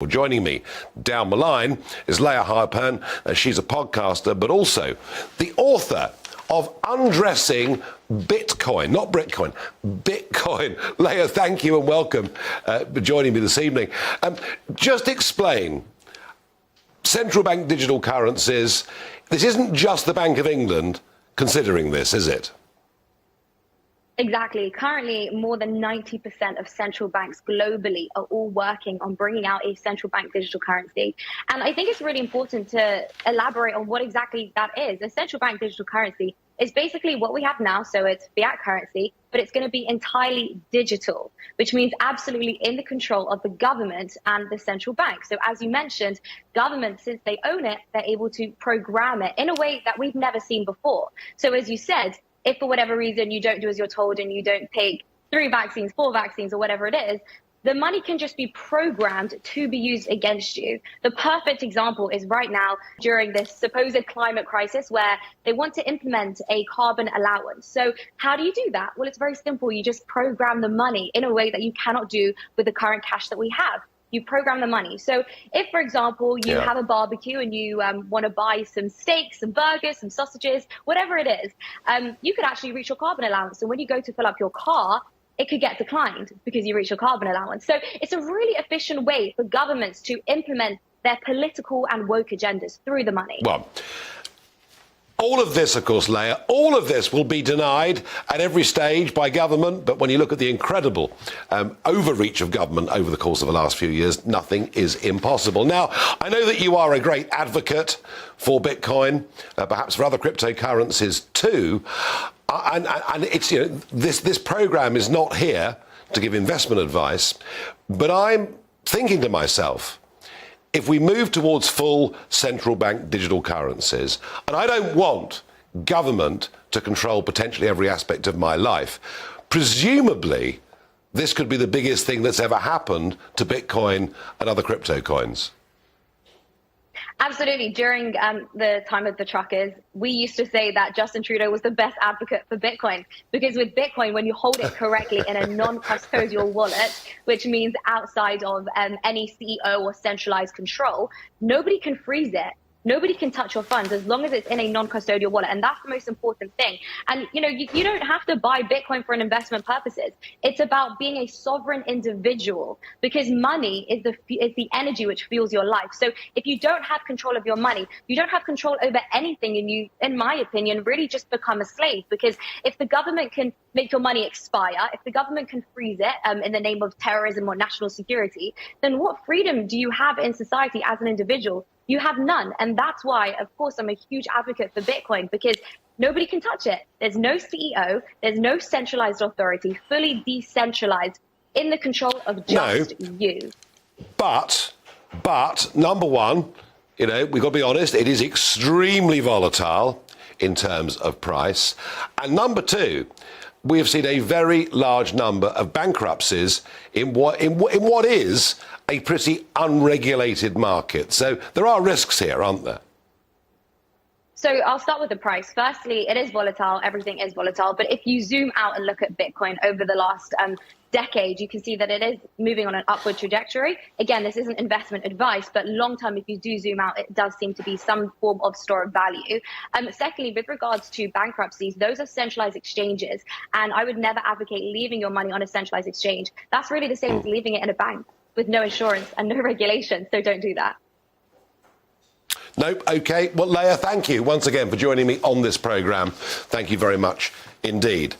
Well, joining me down the line is Layah Heilpern. She's a podcaster, but also the author of Undressing Bitcoin, not Britcoin, Bitcoin. Layah, thank you and welcome for joining me this evening. Just explain central bank digital currencies. This isn't just the Bank of England considering this, is it? Exactly. Currently, more than 90% of central banks globally are all working on bringing out a central bank digital currency. And I think it's really important to elaborate on what exactly that is. A central bank digital currency is basically what we have now. So it's fiat currency, but it's going to be entirely digital, which means absolutely in the control of the government and the central bank. So as you mentioned, government, since they own it, they're able to program it in a way that we've never seen before. So as you said, if for whatever reason you don't do as you're told and you don't take 3 vaccines, 4 vaccines, or whatever it is, the money can just be programmed to be used against you. The perfect example is right now during this supposed climate crisis where they want to implement a carbon allowance. So how do you do that? Well, it's very simple. You just program the money in a way that you cannot do with the current cash that we have. You program the money. So if, for example, you have a barbecue and you want to buy some steaks, some burgers, some sausages, whatever it is, you could actually reach your carbon allowance. So when you go to fill up your car, it could get declined because you reach your carbon allowance. So it's a really efficient way for governments to implement their political and woke agendas through the money. Well, all of this, of course, Layah, all of this will be denied at every stage by government. But when you look at the incredible overreach of government over the course of the last few years, nothing is impossible. Now, I know that you are a great advocate for Bitcoin, perhaps for other cryptocurrencies too. And it's, you know, this program is not here to give investment advice, but I'm thinking to myself, if we move towards full central bank digital currencies, and I don't want government to control potentially every aspect of my life, presumably this could be the biggest thing that's ever happened to Bitcoin and other crypto coins. Absolutely. During the time of the truckers, we used to say that Justin Trudeau was the best advocate for Bitcoin, because with Bitcoin, when you hold it correctly in a non-custodial wallet, which means outside of any CEO or centralized control, nobody can freeze it. Nobody can touch your funds as long as it's in a non-custodial wallet. And that's the most important thing. And, you know, you don't have to buy Bitcoin for an investment purposes. It's about being a sovereign individual, because money is the energy which fuels your life. So if you don't have control of your money, you don't have control over anything. And you, in my opinion, really just become a slave, because if the government can make your money expire, if the government can freeze it in the name of terrorism or national security, then what freedom do you have in society as an individual? You have none. And that's why, of course, I'm a huge advocate for Bitcoin, because nobody can touch it. There's no CEO, there's no centralized authority, fully decentralized, in the control of just you. But number one, you know, we've got to be honest, it is extremely volatile in terms of price. And number two, we have seen a very large number of bankruptcies in what is a pretty unregulated market. So there are risks here, aren't there? So I'll start with the price. Firstly, it is volatile. Everything is volatile. But if you zoom out and look at Bitcoin over the last decade, you can see that it is moving on an upward trajectory. Again, this isn't investment advice, but long term, if you do zoom out, it does seem to be some form of store of value. Secondly, with regards to bankruptcies, those are centralized exchanges. And I would never advocate leaving your money on a centralized exchange. That's really the same as leaving it in a bank with no insurance and no regulation. So don't do that. Nope. OK. Well, Layah, thank you once again for joining me on this programme. Thank you very much indeed.